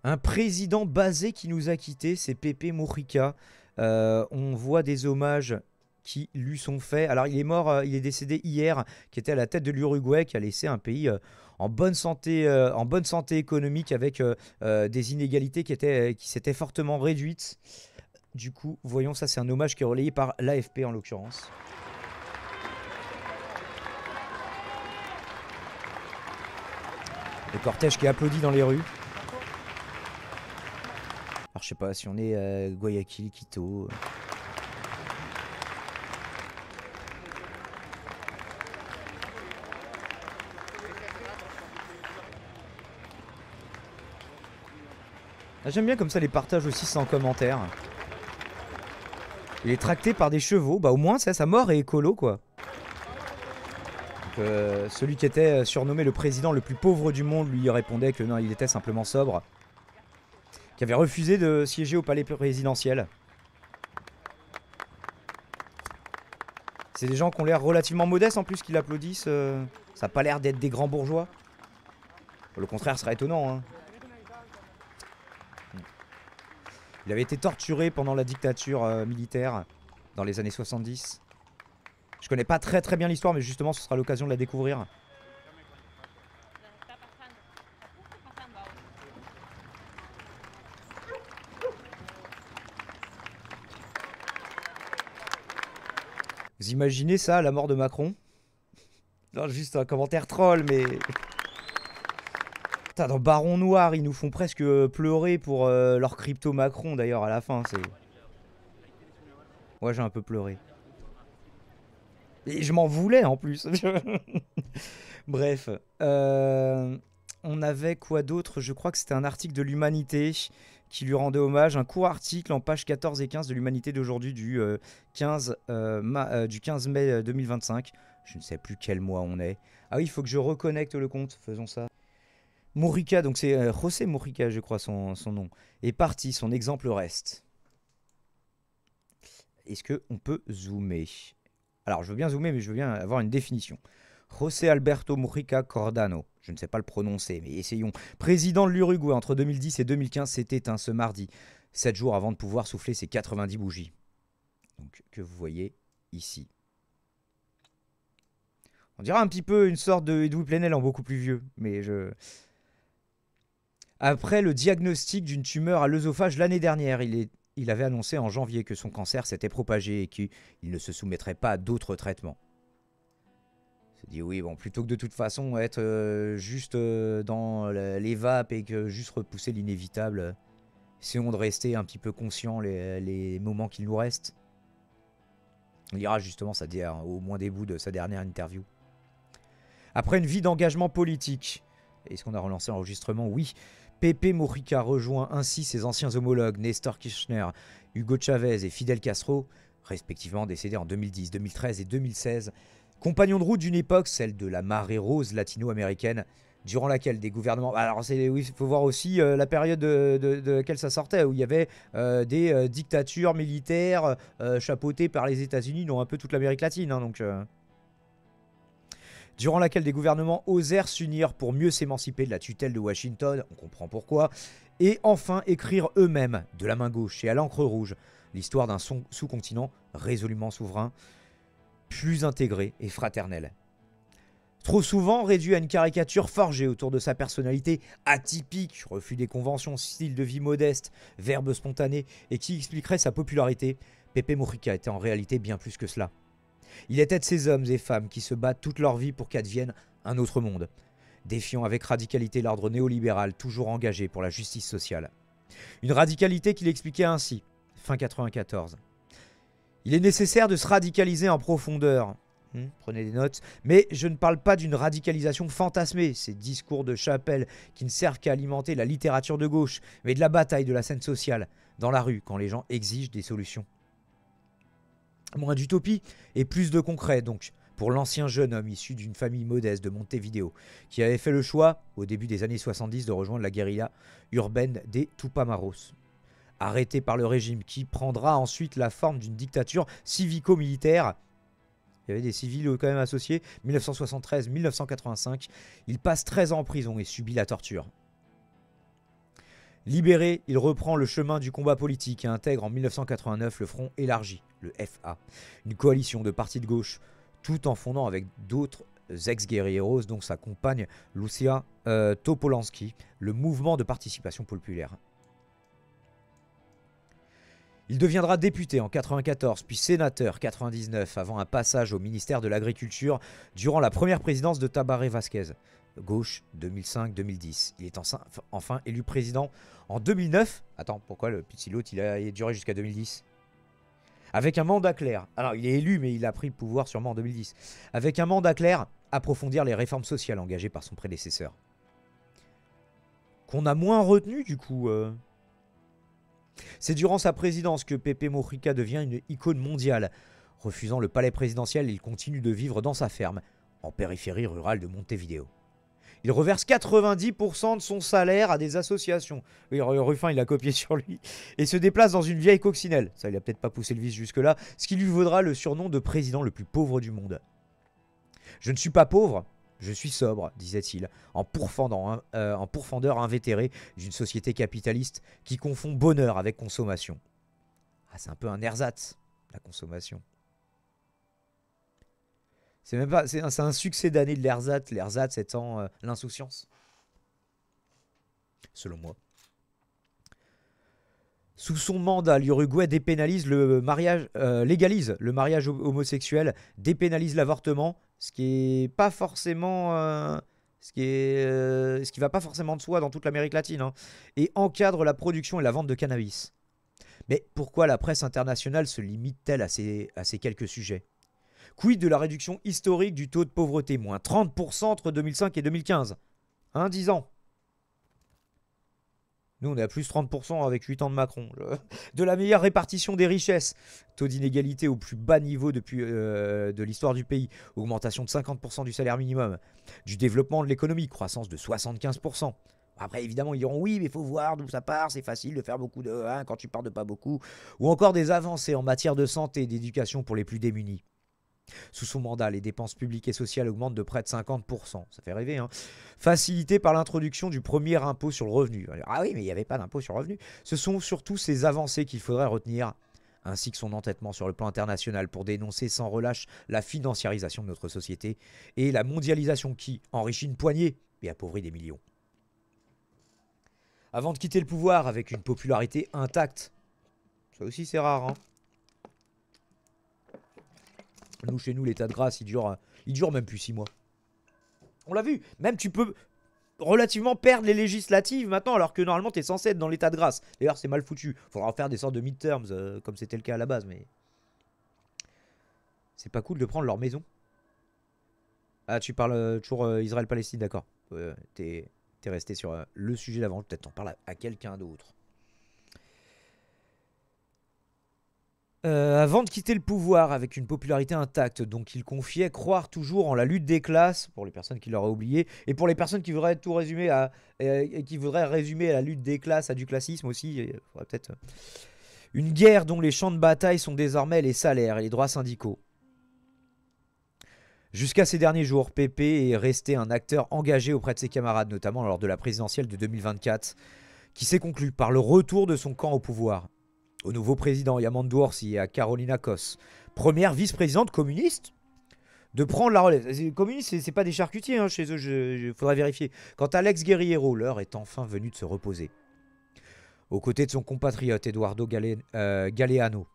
Un président basé qui nous a quittés, c'est Pepe Mujica. On voit des hommages qui lui sont faits. Alors il est mort, il est décédé hier, qui était à la tête de l'Uruguay, qui a laissé un pays en bonne santé économique avec des inégalités qui s'étaient fortement réduites. Du coup, voyons, ça c'est un hommage qui est relayé par l'AFP en l'occurrence. Le cortège qui applaudit dans les rues. Alors je sais pas si on est Guayaquil, Quito. Ah, j'aime bien comme ça les partages aussi sans commentaire. Il est tracté par des chevaux, bah au moins ça, sa mort est écolo quoi. Donc, celui qui était surnommé le président le plus pauvre du monde lui répondait que non, il était simplement sobre. Qui avait refusé de siéger au palais présidentiel. C'est des gens qui ont l'air relativement modestes en plus qui l'applaudissent. Ça n'a pas l'air d'être des grands bourgeois. Le contraire serait étonnant. Hein. Il avait été torturé pendant la dictature militaire dans les années 70. Je connais pas très bien l'histoire, mais justement ce sera l'occasion de la découvrir. Vous imaginez ça, la mort de Macron? Non, juste un commentaire troll, mais... Putain, dans Baron Noir, ils nous font presque pleurer pour leur crypto Macron, d'ailleurs, à la fin, c'est... Ouais, j'ai un peu pleuré. Et je m'en voulais, en plus. Bref. On avait quoi d'autre? Je crois que c'était un article de l'Humanité qui lui rendait hommage. Un court article en pages 14 et 15 de l'Humanité d'aujourd'hui du 15 mai 2025. Je ne sais plus quel mois on est. Ah oui, il faut que je reconnecte le compte. Faisons ça. Mujica, donc c'est José Mujica, je crois, son nom, est parti. Son exemple reste. Est-ce qu'on peut zoomer? Alors, je veux bien zoomer, mais je veux bien avoir une définition. José Alberto Mujica Cordano, je ne sais pas le prononcer, mais essayons. Président de l'Uruguay entre 2010 et 2015, s'est éteint ce mardi, 7 jours avant de pouvoir souffler ses 90 bougies. Donc, que vous voyez ici. On dirait un petit peu une sorte de Edoui Plenel en beaucoup plus vieux, mais je... Après le diagnostic d'une tumeur à l'œsophage l'année dernière, il avait annoncé en janvier que son cancer s'était propagé et qu'il ne se soumettrait pas à d'autres traitements. Il s'est dit oui, bon, plutôt que de toute façon être juste dans les vapes et que juste repousser l'inévitable, essayons de rester un petit peu conscients les moments qu'il nous restent. On lira justement au moins des bouts de sa dernière interview. Après une vie d'engagement politique, est-ce qu'on a relancé l'enregistrement? Oui. Pepe Mujica rejoint ainsi ses anciens homologues Néstor Kirchner, Hugo Chavez et Fidel Castro, respectivement décédés en 2010, 2013 et 2016, compagnons de route d'une époque, celle de la marée rose latino-américaine, durant laquelle des gouvernements... Alors il faut voir aussi la période de laquelle ça sortait, où il y avait des dictatures militaires chapeautées par les États-Unis dans un peu toute l'Amérique latine, hein, donc... Durant laquelle des gouvernements osèrent s'unir pour mieux s'émanciper de la tutelle de Washington, on comprend pourquoi, et enfin écrire eux-mêmes, de la main gauche et à l'encre rouge, l'histoire d'un sous-continent résolument souverain, plus intégré et fraternel. Trop souvent réduit à une caricature forgée autour de sa personnalité atypique, refus des conventions, style de vie modeste, verbe spontané, et qui expliquerait sa popularité, Pepe Mujica était en réalité bien plus que cela. Il était de ces hommes et femmes qui se battent toute leur vie pour qu'advienne un autre monde, défiant avec radicalité l'ordre néolibéral toujours engagé pour la justice sociale. Une radicalité qu'il expliquait ainsi, fin 94. Il est nécessaire de se radicaliser en profondeur. Prenez des notes. Mais je ne parle pas d'une radicalisation fantasmée, ces discours de chapelle qui ne servent qu'à alimenter la littérature de gauche, mais de la bataille de la scène sociale, dans la rue, quand les gens exigent des solutions. Moins d'utopie et plus de concret, donc, pour l'ancien jeune homme issu d'une famille modeste de Montevideo, qui avait fait le choix, au début des années 70, de rejoindre la guérilla urbaine des Tupamaros. Arrêté par le régime qui prendra ensuite la forme d'une dictature civico-militaire. Il y avait des civils quand même associés, 1973-1985. Il passe 13 ans en prison et subit la torture. Libéré, il reprend le chemin du combat politique et intègre en 1989 le Front élargi, le FA, une coalition de partis de gauche, tout en fondant avec d'autres ex-guerrilleros, dont sa compagne Lucia Topolansky, le mouvement de participation populaire. Il deviendra député en 1994, puis sénateur en 1999, avant un passage au ministère de l'Agriculture durant la première présidence de Tabaré Vázquez, gauche 2005-2010. Il est enfin élu président en 2009. Attends, pourquoi le petit l'autre il a duré jusqu'à 2010? Avec un mandat clair. Alors, il est élu, mais il a pris le pouvoir sûrement en 2010. Avec un mandat clair, approfondir les réformes sociales engagées par son prédécesseur. Qu'on a moins retenu, du coup. C'est durant sa présidence que Pepe Mujica devient une icône mondiale. Refusant le palais présidentiel, il continue de vivre dans sa ferme, en périphérie rurale de Montevideo. Il reverse 90% de son salaire à des associations. Oui, Ruffin, il a copié sur lui. Et se déplace dans une vieille coccinelle. Ça, il a peut-être pas poussé le vice jusque-là. Ce qui lui vaudra le surnom de président le plus pauvre du monde. Je ne suis pas pauvre, je suis sobre, disait-il, en pourfendeur invétéré d'une société capitaliste qui confond bonheur avec consommation. Ah, c'est un peu un ersatz, la consommation. C'est même pas, c'est un succès d'année de l'ersatz étant l'insouciance. Selon moi. Sous son mandat, l'Uruguay légalise le mariage homosexuel, dépénalise l'avortement, ce qui va pas forcément de soi dans toute l'Amérique latine, hein, et encadre la production et la vente de cannabis. Mais pourquoi la presse internationale se limite-t-elle à ces quelques sujets? Quid de la réduction historique du taux de pauvreté, moins 30% entre 2005 et 2015, 10 ans. Nous, on est à plus 30% avec 8 ans de Macron. De la meilleure répartition des richesses. Taux d'inégalité au plus bas niveau depuis de l'histoire du pays. Augmentation de 50% du salaire minimum. Du développement de l'économie. Croissance de 75%. Après, évidemment, ils diront oui, mais il faut voir d'où ça part. C'est facile de faire beaucoup de quand tu pars de pas beaucoup. Ou encore des avancées en matière de santé et d'éducation pour les plus démunis. Sous son mandat, les dépenses publiques et sociales augmentent de près de 50%. Ça fait rêver, hein. Facilité par l'introduction du premier impôt sur le revenu. Ah oui, mais il n'y avait pas d'impôt sur le revenu. Ce sont surtout ces avancées qu'il faudrait retenir, ainsi que son entêtement sur le plan international pour dénoncer sans relâche la financiarisation de notre société et la mondialisation qui enrichit une poignée et appauvrit des millions. Avant de quitter le pouvoir avec une popularité intacte, ça aussi c'est rare, hein. Nous, chez nous, l'état de grâce, il dure même plus 6 mois. On l'a vu. Même tu peux relativement perdre les législatives maintenant, alors que normalement, tu es censé être dans l'état de grâce. D'ailleurs, c'est mal foutu. Faudra faire des sortes de midterms, comme c'était le cas à la base, mais... C'est pas cool de prendre leur maison. Ah, tu parles toujours Israël-Palestine, d'accord. T'es resté sur le sujet d'avant. Peut-être t'en parles à quelqu'un d'autre. Avant de quitter le pouvoir avec une popularité intacte, donc il confiait croire toujours en la lutte des classes, pour les personnes qui l'auraient oublié, et pour les personnes qui voudraient tout résumer qui voudraient résumer la lutte des classes à du classisme aussi, il faudrait peut-être une guerre dont les champs de bataille sont désormais les salaires et les droits syndicaux. Jusqu'à ces derniers jours, Pepe est resté un acteur engagé auprès de ses camarades, notamment lors de la présidentielle de 2024, qui s'est conclue par le retour de son camp au pouvoir. Au nouveau président Yamandu Orsi et à Carolina Cos, première vice-présidente communiste, de prendre la relève. Les communistes, c'est pas des charcutiers hein, chez eux, il faudra vérifier. Quant à l'ex-guerriero, l'heure est enfin venue de se reposer. Aux côtés de son compatriote Eduardo Galeano,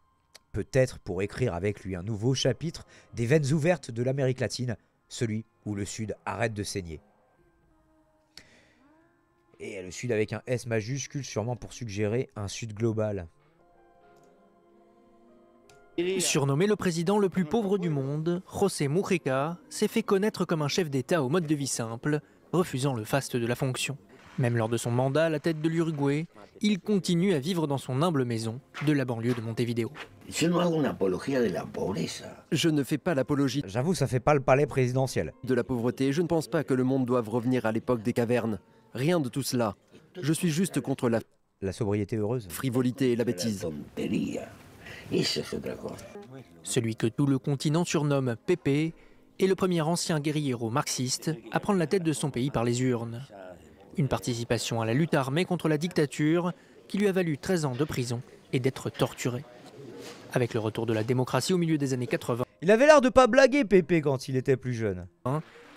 peut-être pour écrire avec lui un nouveau chapitre des veines ouvertes de l'Amérique latine, celui où le Sud arrête de saigner. Et le Sud avec un S majuscule, sûrement pour suggérer un Sud global. Surnommé le président le plus pauvre du monde, José Mujica s'est fait connaître comme un chef d'État au mode de vie simple, refusant le faste de la fonction. Même lors de son mandat à la tête de l'Uruguay, il continue à vivre dans son humble maison de la banlieue de Montevideo. Je ne fais pas l'apologie J'avoue, ça fait pas le palais présidentiel. de la pauvreté. Je ne pense pas que le monde doive revenir à l'époque des cavernes. Rien de tout cela. Je suis juste contre la La sobriété heureuse. frivolité et la bêtise. Celui que tout le continent surnomme Pepe est le premier ancien guerriero marxiste à prendre la tête de son pays par les urnes. Une participation à la lutte armée contre la dictature qui lui a valu 13 ans de prison et d'être torturé. Avec le retour de la démocratie au milieu des années 80, Il avait l'air de pas blaguer, Pépé, quand il était plus jeune.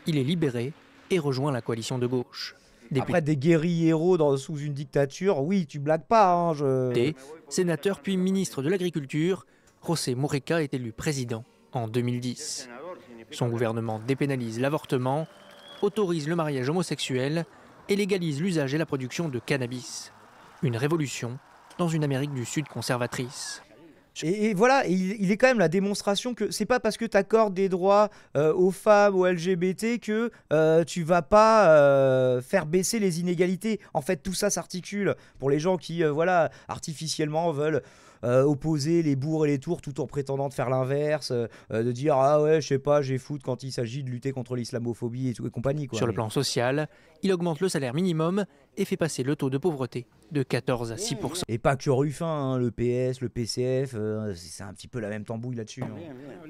il est libéré et rejoint la coalition de gauche. Après des guerriers-héros sous une dictature, oui, tu blagues pas, hein, Député, sénateur puis ministre de l'Agriculture, José Mujica est élu président en 2010. Son gouvernement dépénalise l'avortement, autorise le mariage homosexuel et légalise l'usage et la production de cannabis. Une révolution dans une Amérique du Sud conservatrice. Et voilà, il est quand même la démonstration que c'est pas parce que tu accordes des droits aux femmes, aux LGBT que tu vas pas faire baisser les inégalités. En fait, tout ça s'articule pour les gens qui, voilà, artificiellement veulent opposer les bourgs et les tours tout en prétendant de faire l'inverse, de dire ah ouais, je sais pas, j'ai foutre quand il s'agit de lutter contre l'islamophobie et compagnie. Quoi. Sur le plan social, il augmente le salaire minimum et fait passer le taux de pauvreté de 14 à 6%. Et pas que Ruffin, hein, le PS, le PCF, c'est un petit peu la même tambouille là-dessus. Hein.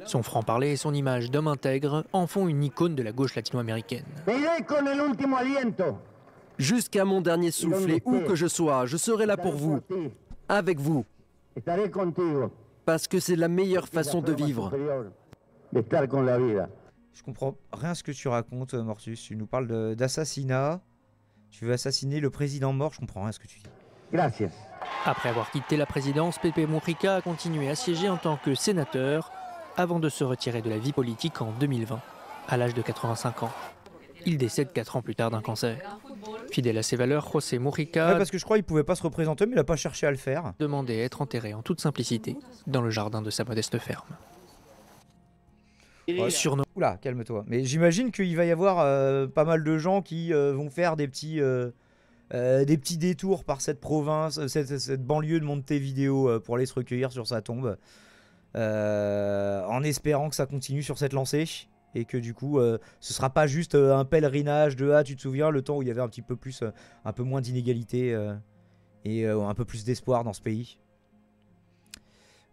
Son franc-parler et son image d'homme intègre en font une icône de la gauche latino-américaine. Jusqu'à mon dernier souffle et où que je sois, je serai là pour vous, avec vous. Parce que c'est la meilleure façon de vivre. Je comprends rien à ce que tu racontes, Mortus. Tu nous parles d'assassinat. Tu veux assassiner le président mort, je comprends rien à ce que tu dis. Gracias. Après avoir quitté la présidence, Pepe Mujica a continué à siéger en tant que sénateur avant de se retirer de la vie politique en 2020, à l'âge de 85 ans. Il décède 4 ans plus tard d'un cancer. Fidèle à ses valeurs, José Mujica Ouais, parce que je crois qu'il pouvait pas se représenter, mais il a pas cherché à le faire. demandait à être enterré en toute simplicité dans le jardin de sa modeste ferme. Ouais. Oula, calme-toi. Mais j'imagine qu'il va y avoir pas mal de gens qui vont faire des petits détours par cette province, cette banlieue de Montevideo pour aller se recueillir sur sa tombe. En espérant que ça continue sur cette lancée. Et que du coup, ce sera pas juste un pèlerinage de tu te souviens, le temps où il y avait un petit peu plus, un peu moins d'inégalité et un peu plus d'espoir dans ce pays.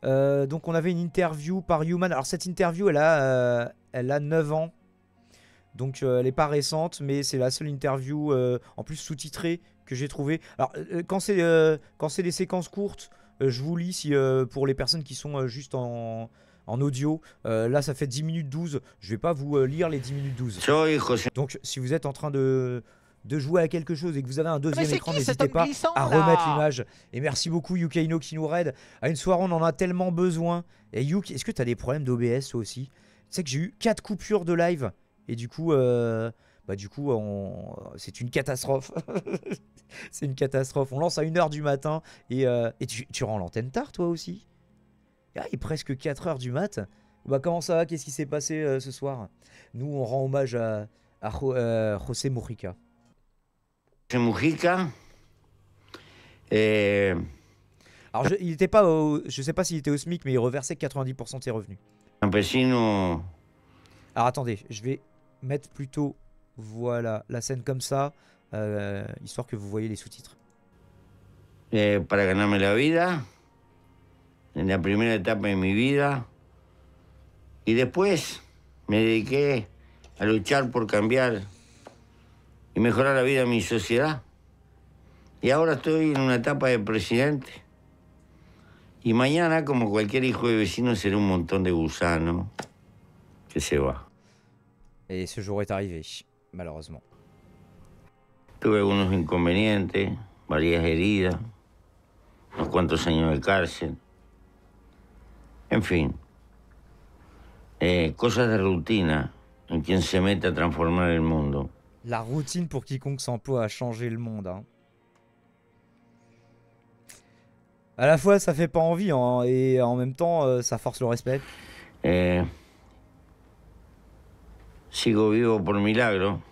Donc on avait une interview par Human. Alors cette interview, elle a 9 ans. Donc elle n'est pas récente, mais c'est la seule interview en plus sous-titrée que j'ai trouvée. Alors quand c'est des séquences courtes, je vous lis si, pour les personnes qui sont juste en audio. Là ça fait 10 minutes 12. Je vais pas vous lire les 10 minutes 12. Donc si vous êtes en train de jouer à quelque chose et que vous avez un deuxième écran, n'hésitez pas à remettre l'image. Et merci beaucoup Yukaino qui nous raide. À une soirée on en a tellement besoin. Et Yuk, est-ce que tu as des problèmes d'OBS toi aussi? Tu sais que j'ai eu 4 coupures de live. Et du coup, c'est une catastrophe. C'est une catastrophe. On lance à 1h du matin. Et tu rends l'antenne tard toi aussi? Ah, il est presque 4h du mat. Bah, comment ça va? Qu'est-ce qui s'est passé ce soir? Nous on rend hommage à José Mujica. Mujica. Alors il était pas je sais pas s'il était au SMIC, mais il reversait 90% de ses revenus. Campesino. Alors attendez, je vais mettre plutôt voilà la scène comme ça, histoire que vous voyez les sous-titres. Para ganarme la vida, en la primera etapa de mi vida, y después me dediqué a luchar por cambiar y mejorar la vida de mi sociedad. Y ahora estoy en una etapa de presidente. Y mañana, como cualquier hijo de vecino, será un montón de gusanos que se va. Et ce jour est arrivé, malheureusement. Tuve algunos inconvenientes, varias heridas, unos cuantos años de cárcel. En fin, cosas de rutina en quien se mete a transformar el mundo. La routine pour quiconque s'emploie à changer le monde. Hein. À la fois, ça fait pas envie, hein, et en même temps, ça force le respect. Sigo vivo por milagro.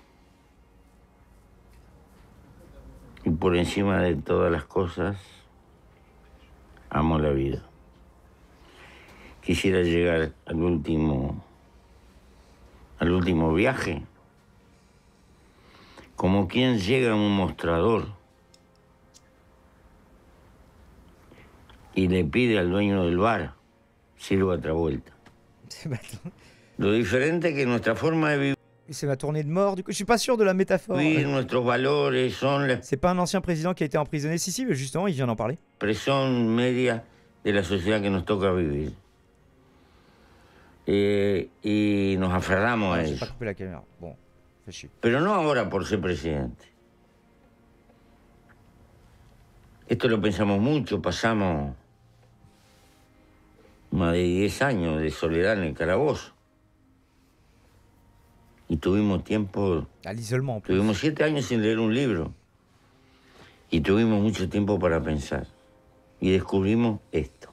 Y por encima de todas las cosas, amo la vida. Quisiera llegar al último viaje, como quien llega a un mostrador y le pide al dueño del bar, sirva otra vuelta. Lo diferente que nuestra forma de vivir. C'est ma tournée de mort, du coup. Je suis pas sûr de la métaphore. Nuestros valores son la C'est pas un ancien président qui a été emprisonné. Si, mais justement, il vient d'en parler. expresión media de la sociedad que nos toca vivir. Y nos aferramos a J'ai pas eso. coupé la caméra. Bon, fait chier. Pero no ahora por ser presidente. Esto lo pensamos mucho, pasamos más de 10 años de soledad en el calabozo. Y tuvimos tiempo, À l'isolement, en plus. tuvimos 7 años sin leer un libro. Y tuvimos mucho tiempo para pensar. Y descubrimos esto.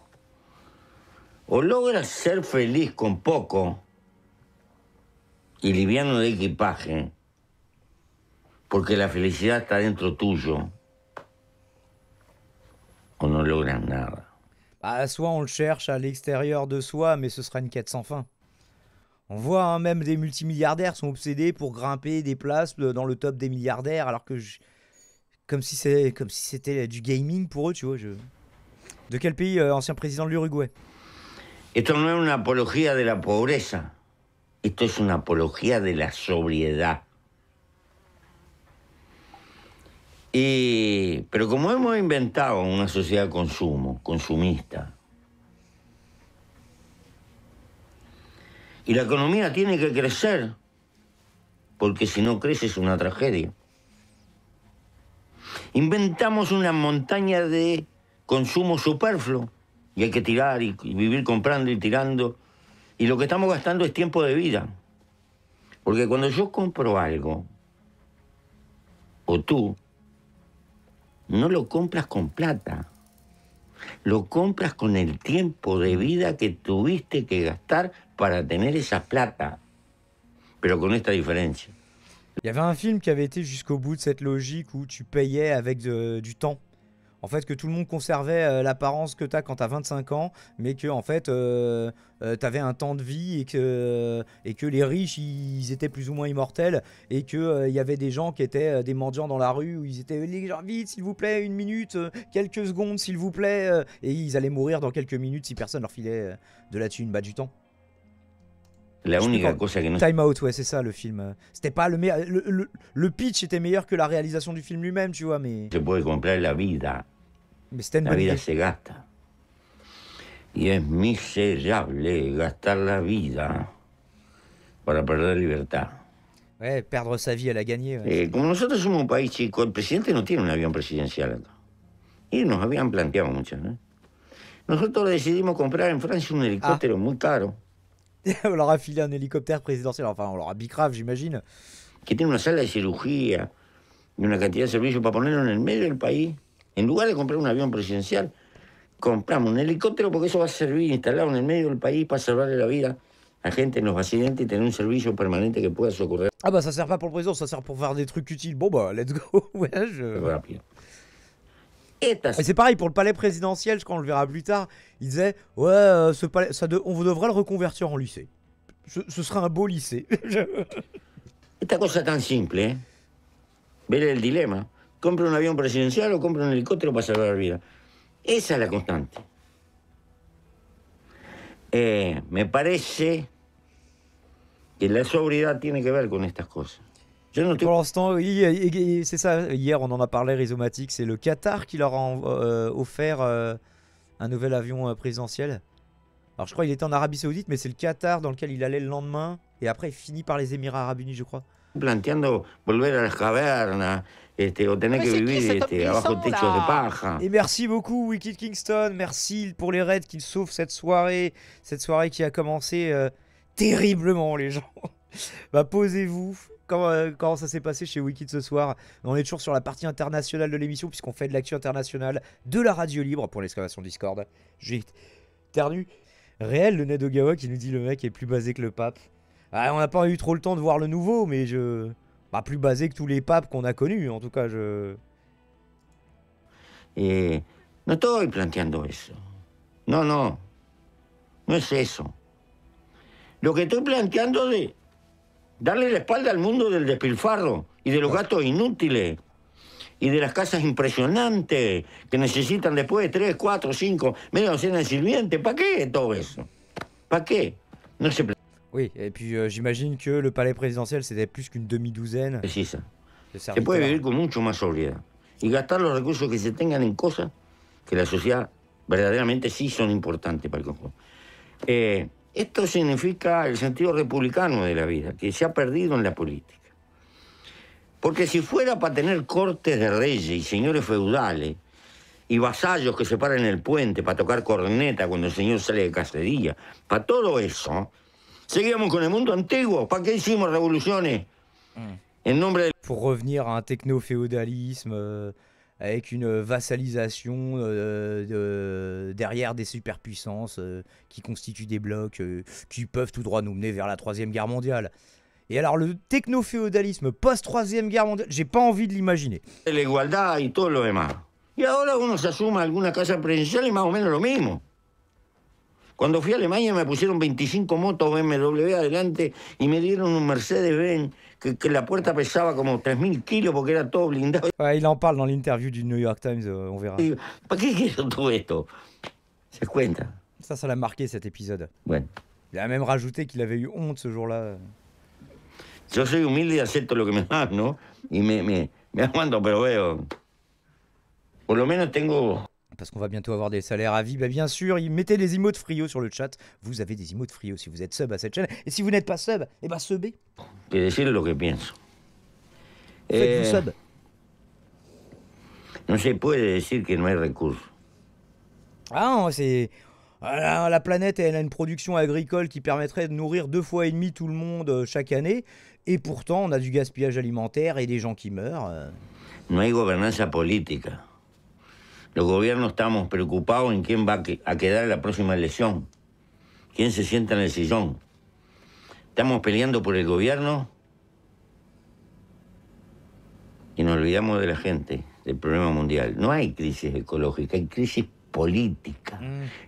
O logras ser feliz con poco y liviano de equipaje, porque la felicidad está dentro tuyo, o no logras nada. Bah, soit on le cherche à l'extérieur de soi, mais ce sera une quête sans fin. On voit hein, même des multimilliardaires sont obsédés pour grimper des places dans le top des milliardaires, alors que comme si c'était du gaming pour eux, tu vois. De quel pays, ancien président de l'Uruguay? Esto no es una apología de la pobreza, esto es una apología de la sobriedad. Pero como hemos inventado una sociedad de consumo, consumista, y la economía tiene que crecer, porque si no crece es una tragedia. Inventamos una montaña de consumo superfluo y hay que tirar y vivir comprando y tirando. Y lo que estamos gastando es tiempo de vida. Porque cuando yo compro algo, o tú, no lo compras con plata. Lo compras con el tiempo de vida que tuviste que gastar para tener esa plata. Pero con esta diferencia. Il y avait un film qui avait été jusqu'au bout de cette logique où tu payais avec du temps. En fait, que tout le monde conservait l'apparence que tu as quand tu as 25 ans, mais que en fait, tu avais un temps de vie et que les riches, ils étaient plus ou moins immortels et qu'il y avait des gens qui étaient des mendiants dans la rue où ils étaient les gens, vite, s'il vous plaît, une minute, quelques secondes, s'il vous plaît, et ils allaient mourir dans quelques minutes si personne leur filait de la thune, du temps. La única cosa que no Time Out, ouais, c'est ça le film. C'était pas le meilleur. Le pitch était meilleur que la réalisation du film lui-même, tu vois, mais. se puede comprar la vida. Mais c'était une La bonne vida idée. se gasta. Y es miserable gastar la vida para perder libertad. Ouais, perdre sa vie, elle a gagné. Ouais. Como nosotros somos un país chico, el presidente no tiene un avión presidencial acá. Y nos habían planteado mucho, ¿no? Nosotros decidimos comprar en Francia un helicóptero muy caro, On leur a filé un hélicoptère présidentiel, enfin, on leur a bicrave, j'imagine. que tiene una sala de cirugía y una cantidad de servicios para ponerlo en el medio del país. En lugar de comprar un avión presidencial, compramos un helicóptero porque eso va a servir instalado en el medio del país para salvarle la vida a gente en los accidentes y tener un servicio permanente que pueda socorrer Ah bah ça sert pas pour le président, ça sert pour faire des trucs utiles. Bon bah let's go. Ouais, rápido. Estas Et c'est pareil pour le palais présidentiel, je crois qu'on le verra plus tard. Il disait ouais, ce palais, on devrait le reconvertir en lycée. Ce sera un beau lycée. Esta cosa tan simple, ¿eh? Ver el dilema. ¿Compro un avión presidencial o compro un helicóptero para salvar vidas? Esa es la constante. Me parece que la sobriedad tiene que ver con estas cosas. Yo no estoy Pour l'instant, oui, et c'est ça. Hier, on en a parlé, Rhizomatic. C'est le Qatar qui leur a offert un nouvel avion présidentiel. Alors, je crois qu'il était en Arabie Saoudite, mais c'est le Qatar dans lequel il allait le lendemain. Et après, il finit par les Émirats Arabes Unis, je crois. planteando volver a las cavernas, o tener que vivir abajo techos de paja. Et merci beaucoup, Wicked Kingston. Merci pour les raids qui sauvent cette soirée. Cette soirée qui a commencé terriblement, les gens. Bah, posez-vous. Comment ça s'est passé chez Wicked ce soir? On est toujours sur la partie internationale de l'émission, puisqu'on fait de l'actu internationale de la radio libre pour l'exclamation Discord. J'ai ternu. Réel, le Ned Ogawa qui nous dit le mec est plus basé que le pape. Ah, on n'a pas eu trop le temps de voir le nouveau, mais bah, plus basé que tous les papes qu'on a connus, en tout cas. No estoy planteando eso. No, no. No es eso. Lo que estoy planteando es darle la espalda al mundo del despilfarro y de los gastos inútiles y de las casas impresionantes que necesitan después 3, 4, 5, media docena de sirvientes. ¿Para qué todo eso? ¿Para qué? No se Oui, et puis j'imagine que le palais présidentiel, c'était plus qu'une demi-douzaine Precisa. de Se puede serviteurs. vivir con mucho más sobriedad y gastar los recursos que se tengan en cosas que la sociedad verdaderamente sí son importantes para el conjunto. Esto significa el sentido republicano de la vida, que se ha perdido en la política. Porque si fuera para tener cortes de reyes y señores feudales y vasallos que se paran en el puente para tocar corneta cuando el señor sale de cacería, para todo eso, seguíamos con el mundo antiguo. ¿Para qué hicimos revoluciones? En nombre de... Pour revenir à un techno-féodalisme avec une vassalisation derrière des superpuissances qui constituent des blocs qui peuvent tout droit nous mener vers la Troisième Guerre mondiale. Et alors le techno-féodalisme post-Troisième Guerre mondiale, j'ai pas envie de l'imaginer. la igualdad y todo lo demás. Y ahora uno se asuma alguna casa presidencial y más o menos lo mismo. Cuando fui a Alemania me pusieron 25 motos BMW adelante y me dieron un Mercedes-Benz que la puerta pesaba como 3.000 kilos porque era todo blindado. Ouais, il en parle dans l'interview du New York Times, on verra. Y digo, ¿para qué quiero todo esto? ¿Se das cuenta? Ça l'a marqué cet épisode. Bueno, Il a même rajouté qu'il avait eu honte ce jour-là. yo soy humilde y acepto lo que me dan, ¿no? Y me aguanto, pero veo. Por lo menos tengo... Parce qu'on va bientôt avoir des salaires à vie. Bah bien sûr, mettez des emotes Frio sur le chat. Vous avez des emotes Frio si vous êtes sub à cette chaîne. Et si vous n'êtes pas sub, eh bah subez. que decir lo que pienso. Faites-vous sub. No se puede decir que no hay recursos. Ah non, c'est... La planète, elle a une production agricole qui permettrait de nourrir 2,5 fois tout le monde chaque année. Et pourtant, on a du gaspillage alimentaire et des gens qui meurent. No hay gobernanza política. Los gobiernos estamos preocupados en quién va a quedar en la próxima elección, quién se sienta en el sillón. Estamos peleando por el gobierno y nos olvidamos de la gente, del problema mundial. No hay crisis ecológica, hay crisis política.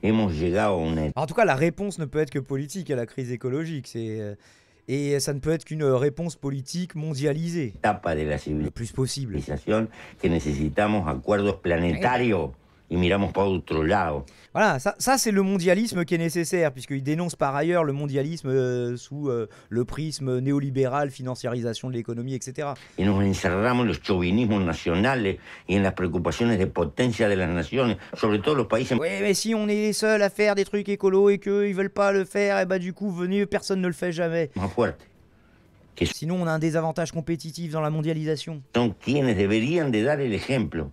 Hemos llegado a una En tout cas, la réponse ne peut être que politique à la crise écologique. Et ça ne peut être qu'une réponse politique mondialisée, etapa de la le plus possible. civilización que necesitamos acuerdos planetarios y miramos para otro lado. Voilà, ça c'est le mondialisme qui est nécessaire, puisqu'il dénonce par ailleurs le mondialisme sous le prisme néolibéral, financiarisation de l'économie, etc. Y nos encerramos en los chauvinismos nacionales y en las preocupaciones de potencia de las naciones, sobre todo los países Oui, mais si on est les seuls à faire des trucs écolos et qu'eux ils veulent pas le faire, et bah du coup, venez, personne ne le fait jamais. más fuertes, Sinon, on a un désavantage compétitif dans la mondialisation. son quienes deberían de dar el ejemplo.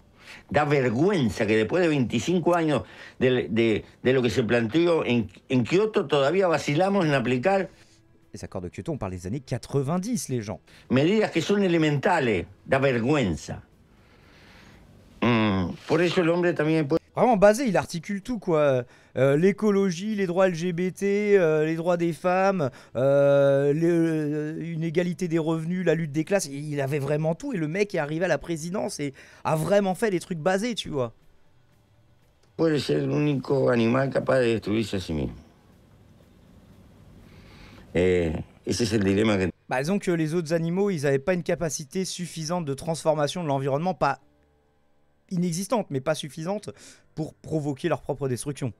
Da vergüenza que después de 25 años de lo que se planteó en Kioto todavía vacilamos en aplicar Les accords de Kyoto, on parle des années 90, les gens. medidas que son elementales. Da vergüenza. Por eso el hombre también puede... Vraiment basé, il articule tout, quoi. L'écologie, les droits LGBT, les droits des femmes, une égalité des revenus, la lutte des classes. Il avait vraiment tout. Et le mec est arrivé à la présidence et a vraiment fait des trucs basés, tu vois. puede ser el único animal capaz de destruirse a sí mismo. Ese es el dilema que... Bah, disons que les autres animaux, ils n'avaient pas une capacité suffisante de transformation de l'environnement, pas inexistante, mais pas suffisante pour provoquer leur propre destruction.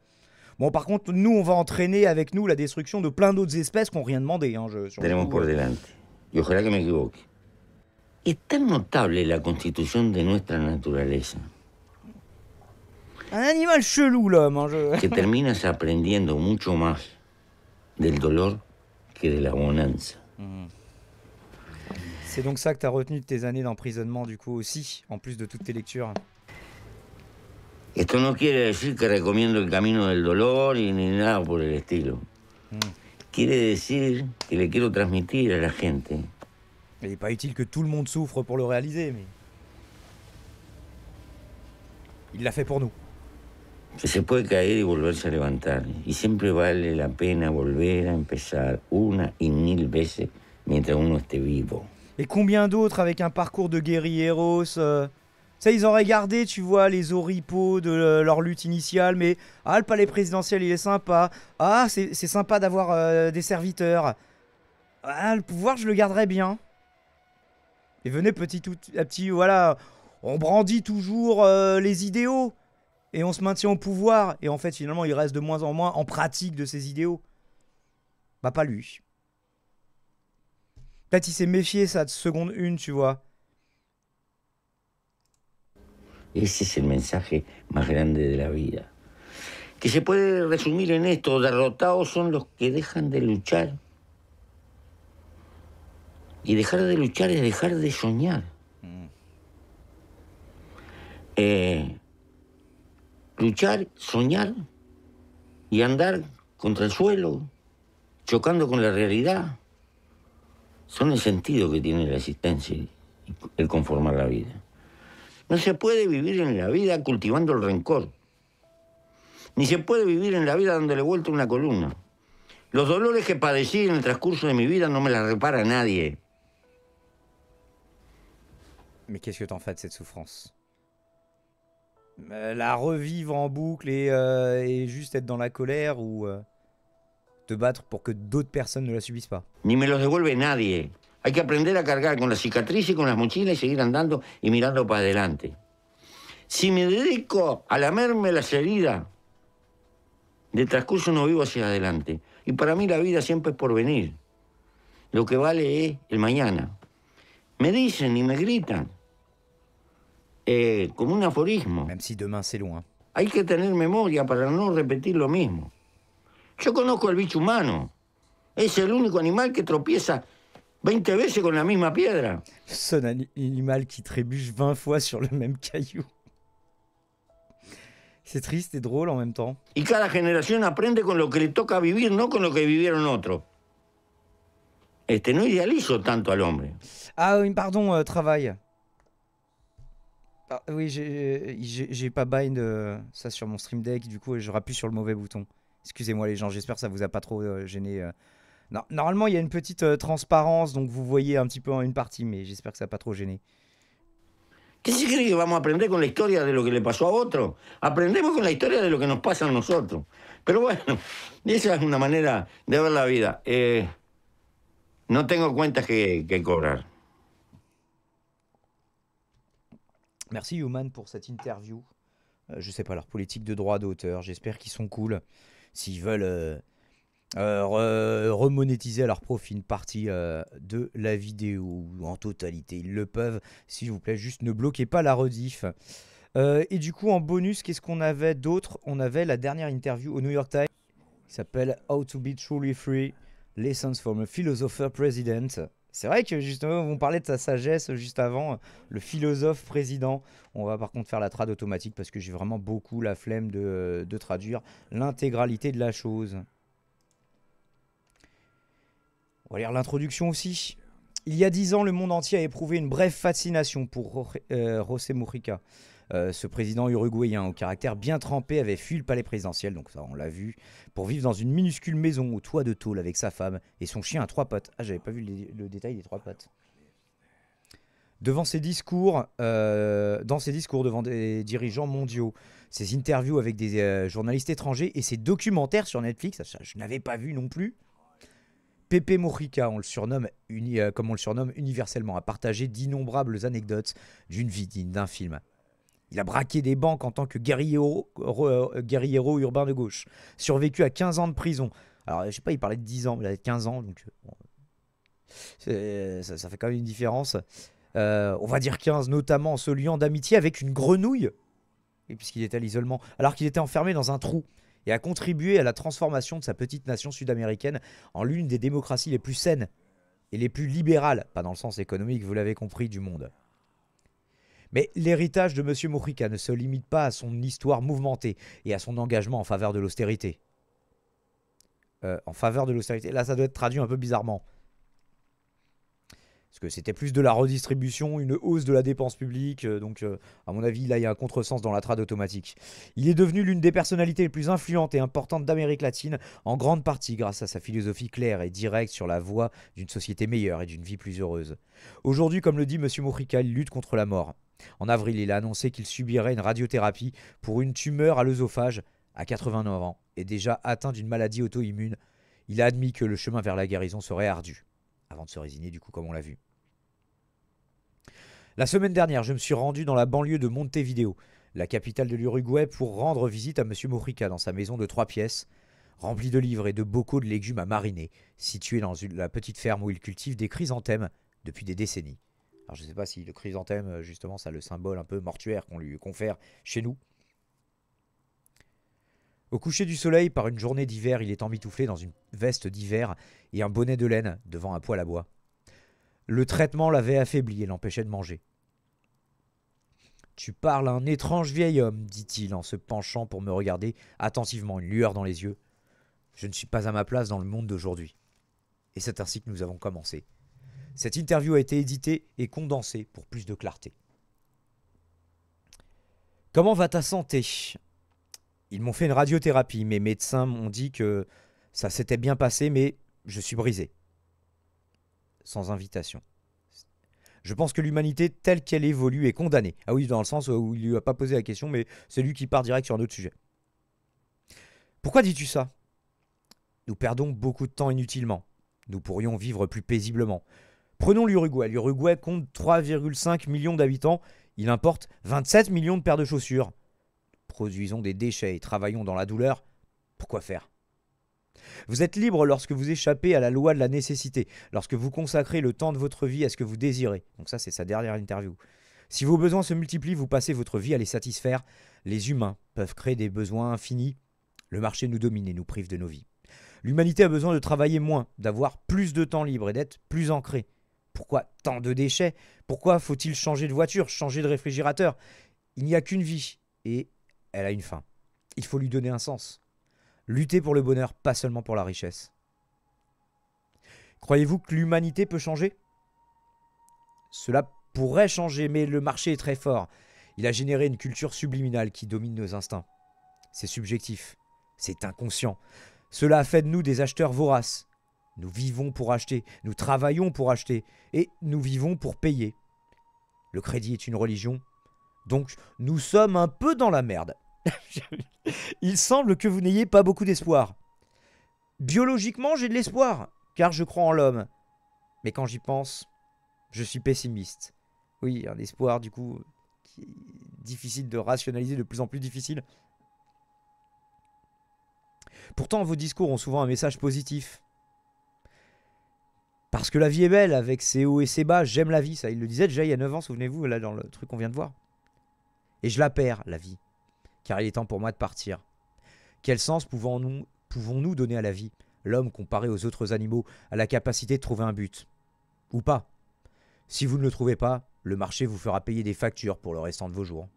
Bon, par contre, nous, on va entraîner avec nous la destruction de plein d'autres espèces qui n'ont rien demandé. Hein, tenemos por delante. Y ojalá que me equivoque. Es tan notable la constitución de nuestra naturaleza Un animal chelou, l'homme. Hein, que terminas aprendiendo mucho más del dolor que de la bonanza. C'est donc ça que tu as retenu de tes années d'emprisonnement, du coup, aussi, en plus de toutes tes lectures. Esto no quiere decir que recomiendo el camino del dolor y ni nada por el estilo. Quiere decir que le quiero transmitir a la gente Il n'est pas utile que tout le monde souffre pour le réaliser, mais... Il l'a fait pour nous. que se puede caer y volverse a levantar. Y siempre vale la pena volver a empezar una y mil veces mientras uno esté vivo. Et combien d'autres avec un parcours de guerrilleros Ça, ils auraient gardé, tu vois, les oripeaux de leur lutte initiale, mais... Ah, le palais présidentiel, il est sympa. Ah, c'est sympa d'avoir des serviteurs. Ah, le pouvoir, je le garderais bien. Et venez petit à petit, voilà... On brandit toujours les idéaux. Et on se maintient au pouvoir. Et en fait, finalement, il reste de moins en moins en pratique de ces idéaux. Bah, pas lui. Peut-être il s'est méfié, ça, de seconde une, tu vois. Ese es el mensaje más grande de la vida. Que se puede resumir en esto: derrotados son los que dejan de luchar. Y dejar de luchar es dejar de soñar. Luchar, soñar y andar contra el suelo, chocando con la realidad, son el sentido que tiene la existencia y el conformar la vida. No se puede vivir en la vida cultivando el rencor. Ni se puede vivir en la vida dándole vuelta una columna. Los dolores que padecí en el transcurso de mi vida no me las repara nadie. Mais qu'est-ce que t'en fais de cette souffrance? La revivre en boucle et juste être dans la colère ou te battre pour que d'autres personnes ne la subissent pas. Ni me los devuelve nadie. Hay que aprender a cargar con las cicatrices y con las mochilas y seguir andando y mirando para adelante. Si me dedico a lamerme las heridas, de transcurso no vivo hacia adelante. Y para mí la vida siempre es por venir. Lo que vale es el mañana. Me dicen y me gritan, como un aforismo. Même si demain c'est loin. Hay que tener memoria para no repetir lo mismo. Yo conozco al bicho humano. Es el único animal que tropieza 20 veces con la misma piedra. Son animal qui trébuche 20 fois sur le même caillou. C'est triste et drôle en même temps. Y cada generación aprende con lo que le toca vivir, no con lo que vivieron otros. No idealizo tanto al hombre. Ah oui, pardon, travail. Ah, oui, j'ai pas bind ça sur mon stream deck, du coup je rappuie sur le mauvais bouton. Excusez-moi les gens, j'espère que ça vous a pas trop gêné. Non, normalement il y a une petite transparence, donc vous voyez un petit peu en une partie, mais j'espère que ça n'a pas trop gêné. ¿Qué se cree que vamos a aprender con la historia de lo que le pasó a otro? Aprendemos con la historia de lo que nos pasa a nosotros. Pero bueno, esa es una manera de ver la vida. No tengo cuentas que cobrar. Merci Human pour cette interview. Je sais pas, leur politique de droit d'auteur, j'espère qu'ils sont cool. S'ils veulent remonétiser à leur profit une partie de la vidéo ou en totalité, ils le peuvent. S'il vous plaît, juste ne bloquez pas la rediff. Et du coup, en bonus, qu'est-ce qu'on avait d'autre? On avait la dernière interview au New York Times qui s'appelle How to be truly free, Lessons from a Philosopher President. C'est vrai que justement, on parlait de sa sagesse juste avant, le philosophe président. On va par contre faire la trad automatique parce que j'ai vraiment beaucoup la flemme de traduire l'intégralité de la chose. On va lire l'introduction aussi. Il y a 10 ans, le monde entier a éprouvé une brève fascination pour José Mujica. Ce président uruguayen au caractère bien trempé avait fui le palais présidentiel, donc ça on l'a vu, pour vivre dans une minuscule maison au toit de tôle avec sa femme et son chien à 3 pattes. Ah, j'avais pas vu le détail des 3 pattes. Dans ses discours devant des dirigeants mondiaux, ses interviews avec des journalistes étrangers et ses documentaires sur Netflix, ça, je n'avais pas vu non plus. Pepe Mujica, comme on le surnomme universellement, a partagé d'innombrables anecdotes d'une vie digne d'un film. Il a braqué des banques en tant que guerriero urbain de gauche, survécu à 15 ans de prison. Alors, je sais pas, il parlait de 10 ans, mais il avait 15 ans, donc ça fait quand même une différence. On va dire 15, notamment en se liant d'amitié avec une grenouille, et puisqu'il était à l'isolement, alors qu'il était enfermé dans un trou, et a contribué à la transformation de sa petite nation sud-américaine en l'une des démocraties les plus saines et les plus libérales, pas dans le sens économique, vous l'avez compris, du monde. Mais l'héritage de M. Mujica ne se limite pas à son histoire mouvementée et à son engagement en faveur de l'austérité. En faveur de l'austérité, là ça doit être traduit un peu bizarrement. Parce que c'était plus de la redistribution, une hausse de la dépense publique, donc à mon avis là il y a un contresens dans la trad automatique. Il est devenu l'une des personnalités les plus influentes et importantes d'Amérique latine, en grande partie grâce à sa philosophie claire et directe sur la voie d'une société meilleure et d'une vie plus heureuse. Aujourd'hui, comme le dit M. Mujica, il lutte contre la mort. En avril, il a annoncé qu'il subirait une radiothérapie pour une tumeur à l'œsophage à 89 ans et déjà atteint d'une maladie auto-immune. Il a admis que le chemin vers la guérison serait ardu, avant de se résigner du coup comme on l'a vu. La semaine dernière, je me suis rendu dans la banlieue de Montevideo, la capitale de l'Uruguay, pour rendre visite à M. Mujica dans sa maison de 3 pièces, rempli de livres et de bocaux de légumes à mariner, situé dans la petite ferme où il cultive des chrysanthèmes depuis des décennies. Alors je ne sais pas si le chrysanthème, justement, ça a le symbole un peu mortuaire qu'on lui confère chez nous. Au coucher du soleil, par une journée d'hiver, il est emmitouflé dans une veste d'hiver et un bonnet de laine devant un poêle à bois. Le traitement l'avait affaibli et l'empêchait de manger. « Tu parles à un étrange vieil homme, dit-il en se penchant pour me regarder attentivement, une lueur dans les yeux. Je ne suis pas à ma place dans le monde d'aujourd'hui. » Et c'est ainsi que nous avons commencé. Cette interview a été éditée et condensée pour plus de clarté. Comment va ta santé ? Ils m'ont fait une radiothérapie. Mes médecins m'ont dit que ça s'était bien passé, mais je suis brisé. Sans invitation. Je pense que l'humanité telle qu'elle évolue est condamnée. Ah oui, dans le sens où il lui a pas posé la question, mais c'est lui qui part direct sur un autre sujet. Pourquoi dis-tu ça ? Nous perdons beaucoup de temps inutilement. Nous pourrions vivre plus paisiblement. Prenons l'Uruguay. L'Uruguay compte 3,5 millions d'habitants. Il importe 27 millions de paires de chaussures. Produisons des déchets et travaillons dans la douleur. Pourquoi faire ? Vous êtes libre lorsque vous échappez à la loi de la nécessité, lorsque vous consacrez le temps de votre vie à ce que vous désirez. Donc ça, c'est sa dernière interview. Si vos besoins se multiplient, vous passez votre vie à les satisfaire. Les humains peuvent créer des besoins infinis. Le marché nous domine et nous prive de nos vies. L'humanité a besoin de travailler moins, d'avoir plus de temps libre et d'être plus ancré. Pourquoi tant de déchets ? Pourquoi faut-il changer de voiture, changer de réfrigérateur ? Il n'y a qu'une vie et elle a une fin. Il faut lui donner un sens. Lutter pour le bonheur, pas seulement pour la richesse. Croyez-vous que l'humanité peut changer ? Cela pourrait changer, mais le marché est très fort. Il a généré une culture subliminale qui domine nos instincts. C'est subjectif, c'est inconscient. Cela a fait de nous des acheteurs voraces. Nous vivons pour acheter, nous travaillons pour acheter, et nous vivons pour payer. Le crédit est une religion, donc nous sommes un peu dans la merde. Il semble que vous n'ayez pas beaucoup d'espoir. Biologiquement, j'ai de l'espoir, car je crois en l'homme. Mais quand j'y pense, je suis pessimiste. Oui, un espoir, du coup, qui est difficile de rationaliser, de plus en plus difficile. Pourtant, vos discours ont souvent un message positif. Parce que la vie est belle, avec ses hauts et ses bas, j'aime la vie. Ça, il le disait déjà il y a 9 ans, souvenez-vous, là, dans le truc qu'on vient de voir. Et je la perds, la vie. Car il est temps pour moi de partir. Quel sens pouvons-nous donner à la vie ? L'homme, comparé aux autres animaux, a la capacité de trouver un but. Ou pas. Si vous ne le trouvez pas, le marché vous fera payer des factures pour le restant de vos jours.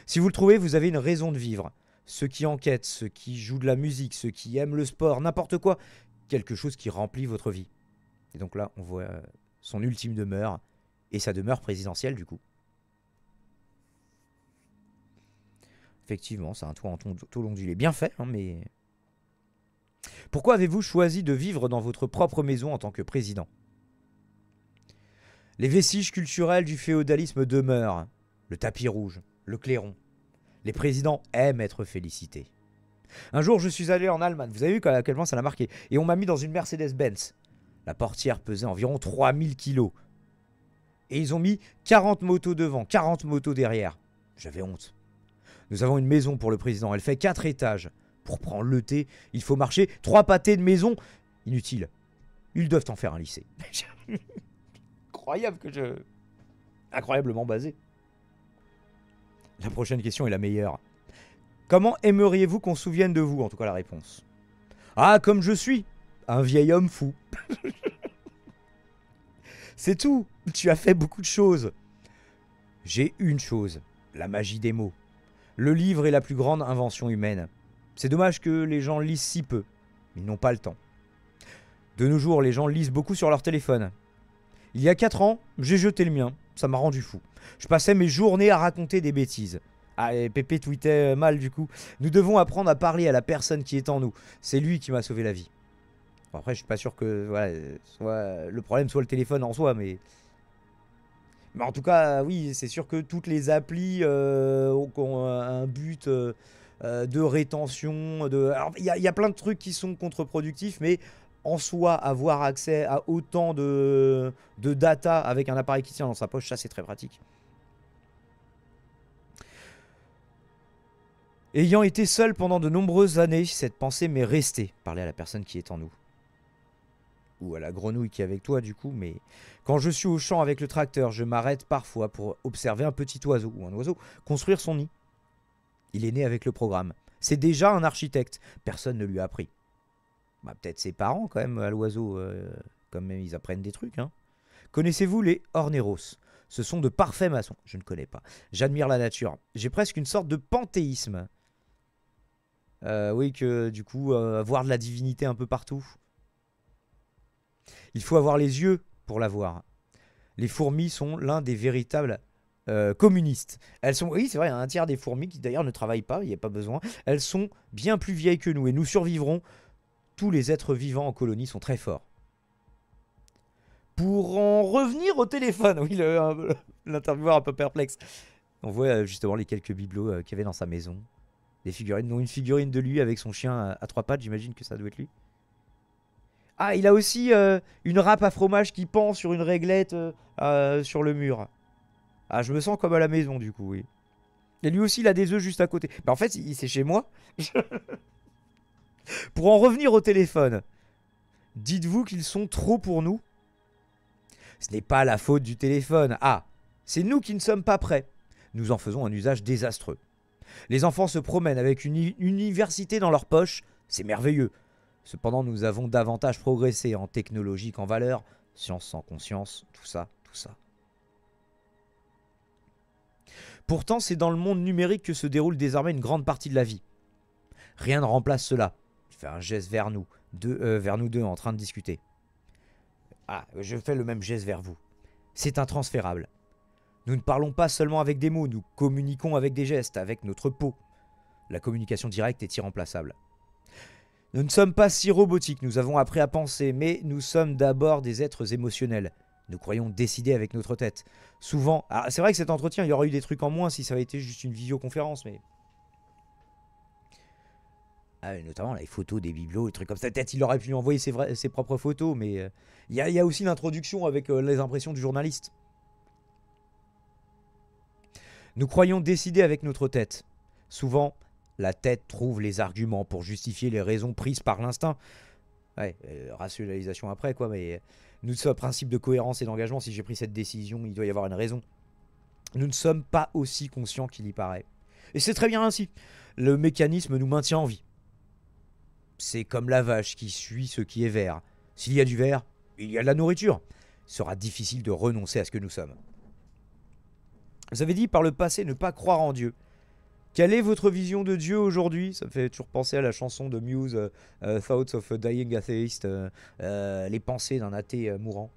Si vous le trouvez, vous avez une raison de vivre. Ceux qui enquêtent, ceux qui jouent de la musique, ceux qui aiment le sport, n'importe quoi. Quelque chose qui remplit votre vie. Et donc là, on voit son ultime demeure et sa demeure présidentielle du coup. Effectivement, c'est un toit en tôle ondulée. Bien fait, hein, mais... Pourquoi avez-vous choisi de vivre dans votre propre maison en tant que président ? Les vestiges culturels du féodalisme demeurent. Le tapis rouge, le clairon. Les présidents aiment être félicités. Un jour, je suis allé en Allemagne. Vous avez vu à quel point ça l'a marqué. Et on m'a mis dans une Mercedes-Benz. La portière pesait environ 3000 kilos. Et ils ont mis 40 motos devant, 40 motos derrière. J'avais honte. Nous avons une maison pour le président. Elle fait 4 étages. Pour prendre le thé, il faut marcher 3 pâtés de maison. Inutile. Ils doivent en faire un lycée. Incroyablement basé. La prochaine question est la meilleure. Comment aimeriez-vous qu'on se souvienne de vous ? En tout cas, la réponse. Ah, comme je suis. Un vieil homme fou. C'est tout. Tu as fait beaucoup de choses. J'ai une chose. La magie des mots. Le livre est la plus grande invention humaine. C'est dommage que les gens lisent si peu. Ils n'ont pas le temps. De nos jours, les gens lisent beaucoup sur leur téléphone. Il y a 4 ans, j'ai jeté le mien. Ça m'a rendu fou. Je passais mes journées à raconter des bêtises. Ah, et Pépé tweetait mal du coup. Nous devons apprendre à parler à la personne qui est en nous. C'est lui qui m'a sauvé la vie. Bon, après, je suis pas sûr que voilà, soit le problème soit le téléphone en soi, mais en tout cas, oui, c'est sûr que toutes les applis ont un but de rétention. Alors, il y a plein de trucs qui sont contre-productifs, mais en soi, avoir accès à autant de data avec un appareil qui tient dans sa poche, ça c'est très pratique. Ayant été seul pendant de nombreuses années, cette pensée m'est restée. Parler à la personne qui est en nous. Ou à la grenouille qui est avec toi du coup, mais quand je suis au champ avec le tracteur, je m'arrête parfois pour observer un petit oiseau ou un oiseau construire son nid. Il est né avec le programme. C'est déjà un architecte. Personne ne lui a appris. Bah, peut-être ses parents quand même à l'oiseau, quand même ils apprennent des trucs. Hein. Connaissez-vous les horneros? Ce sont de parfaits maçons. Je ne connais pas. J'admire la nature. J'ai presque une sorte de panthéisme. Oui, que du coup, voir de la divinité un peu partout. Il faut avoir les yeux pour la voir. Les fourmis sont l'un des véritables communistes. Elles sont, oui, c'est vrai, un tiers des fourmis qui d'ailleurs ne travaillent pas, il n'y a pas besoin. Elles sont bien plus vieilles que nous et nous survivrons. Tous les êtres vivants en colonie sont très forts. Pour en revenir au téléphone, oui, l'intervieweur un peu perplexe. On voit justement les quelques bibelots qu'il y avait dans sa maison. Des figurines, dont une figurine de lui avec son chien à trois pattes, j'imagine que ça doit être lui. Ah, il a aussi une râpe à fromage qui pend sur une réglette sur le mur. Ah, je me sens comme à la maison du coup, oui. Et lui aussi, il a des œufs juste à côté. Bah, en fait, c'est chez moi. Pour en revenir au téléphone, dites-vous qu'ils sont trop pour nous? Ce n'est pas la faute du téléphone. Ah, c'est nous qui ne sommes pas prêts. Nous en faisons un usage désastreux. Les enfants se promènent avec une université dans leur poche. C'est merveilleux. Cependant, nous avons davantage progressé en technologie qu'en valeur. Science sans conscience, tout ça, tout ça. Pourtant, c'est dans le monde numérique que se déroule désormais une grande partie de la vie. Rien ne remplace cela. Il fait un geste vers nous deux en train de discuter. Ah, je fais le même geste vers vous. C'est intransférable. Nous ne parlons pas seulement avec des mots, nous communiquons avec des gestes, avec notre peau. La communication directe est irremplaçable. Nous ne sommes pas si robotiques, nous avons appris à penser, mais nous sommes d'abord des êtres émotionnels. Nous croyons décider avec notre tête. Souvent, c'est vrai que cet entretien, il y aurait eu des trucs en moins si ça avait été juste une visioconférence, mais... Ah, notamment les photos des bibelots, les trucs comme ça. Peut-être il aurait pu lui envoyer ses propres photos, mais il y a aussi l'introduction avec les impressions du journaliste. Nous croyons décider avec notre tête. Souvent, la tête trouve les arguments pour justifier les raisons prises par l'instinct. Ouais, rationalisation après, quoi, mais nous sommes principe de cohérence et d'engagement. Si j'ai pris cette décision, il doit y avoir une raison. Nous ne sommes pas aussi conscients qu'il y paraît. Et c'est très bien ainsi. Le mécanisme nous maintient en vie. C'est comme la vache qui suit ce qui est vert. S'il y a du vert, il y a de la nourriture. Il sera difficile de renoncer à ce que nous sommes. Vous avez dit par le passé ne pas croire en Dieu. Quelle est votre vision de Dieu aujourd'hui? Ça me fait toujours penser à la chanson de Muse, Thoughts of a Dying Atheist, les pensées d'un athée mourant.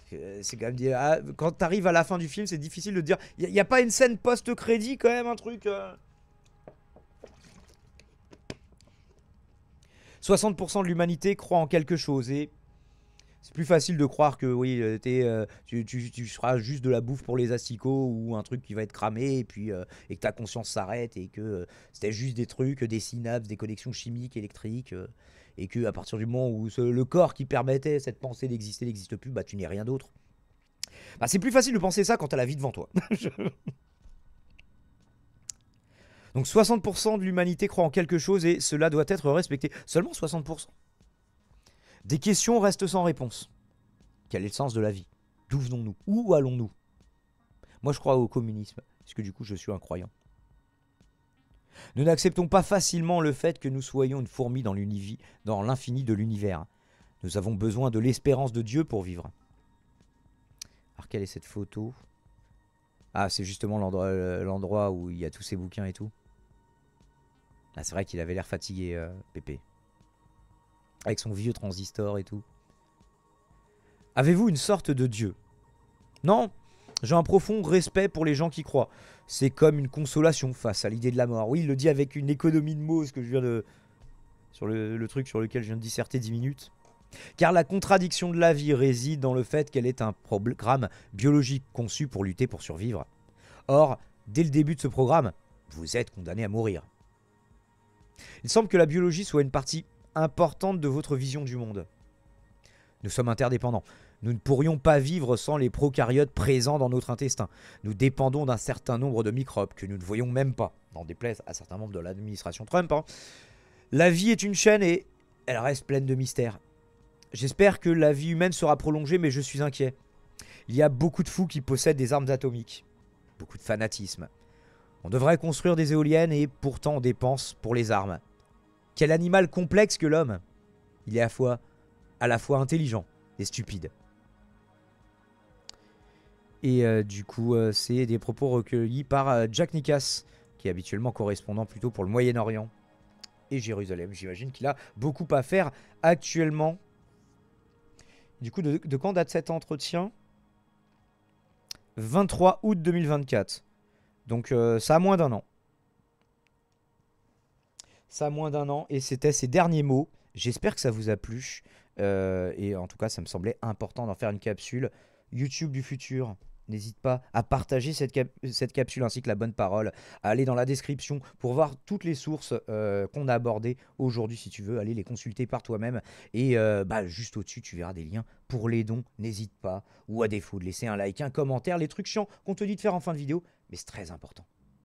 C'est quand même dire, quand tu arrives à la fin du film, c'est difficile de dire. Il n'y a pas une scène post-crédit quand même, un truc 60% de l'humanité croit en quelque chose et c'est plus facile de croire que oui, tu seras juste de la bouffe pour les asticots ou un truc qui va être cramé et que ta conscience s'arrête et que c'était juste des trucs, des synapses, des connexions chimiques, électriques et que à partir du moment où le corps qui permettait cette pensée d'exister n'existe plus, bah tu n'es rien d'autre. Bah, c'est plus facile de penser ça quand tu as la vie devant toi. Donc 60% de l'humanité croit en quelque chose et cela doit être respecté. Seulement 60%. Des questions restent sans réponse. Quel est le sens de la vie? D'où venons-nous? Où allons-nous? Moi je crois au communisme, parce que du coup je suis un croyant. Nous n'acceptons pas facilement le fait que nous soyons une fourmi dans l'infini de l'univers. Nous avons besoin de l'espérance de Dieu pour vivre. Alors quelle est cette photo? Ah, c'est justement l'endroit où il y a tous ces bouquins et tout. Ah, c'est vrai qu'il avait l'air fatigué, Pépé. Avec son vieux transistor et tout. Avez-vous une sorte de Dieu? Non, j'ai un profond respect pour les gens qui croient. C'est comme une consolation face à l'idée de la mort. Oui, il le dit avec une économie de mots, ce que je viens de... Sur le truc sur lequel je viens de disserter 10 minutes. Car la contradiction de la vie réside dans le fait qu'elle est un programme biologique conçu pour lutter pour survivre. Or, dès le début de ce programme, vous êtes condamné à mourir. Il semble que la biologie soit une partie importante de votre vision du monde. Nous sommes interdépendants. Nous ne pourrions pas vivre sans les prokaryotes présents dans notre intestin. Nous dépendons d'un certain nombre de microbes que nous ne voyons même pas, n'en déplaise à certains membres de l'administration Trump. Hein. La vie est une chaîne et elle reste pleine de mystères. J'espère que la vie humaine sera prolongée, mais je suis inquiet. Il y a beaucoup de fous qui possèdent des armes atomiques. Beaucoup de fanatisme. On devrait construire des éoliennes et pourtant on dépense pour les armes. Quel animal complexe que l'homme. Il est à la fois intelligent et stupide. Et du coup, c'est des propos recueillis par Jack Nickas, qui est habituellement correspondant plutôt pour le Moyen-Orient et Jérusalem. J'imagine qu'il a beaucoup à faire actuellement. Du coup, de quand date cet entretien ? 23 août 2024. Donc ça a moins d'un an. Ça a moins d'un an et c'était ses derniers mots. J'espère que ça vous a plu. Et en tout cas, ça me semblait important d'en faire une capsule. YouTube du futur. N'hésite pas à partager cette capsule ainsi que la bonne parole, à aller dans la description pour voir toutes les sources qu'on a abordées aujourd'hui. Si tu veux, aller les consulter par toi-même. Et juste au-dessus, tu verras des liens pour les dons. N'hésite pas. Ou à défaut de laisser un like, un commentaire, les trucs chiants qu'on te dit de faire en fin de vidéo. Mais c'est très important.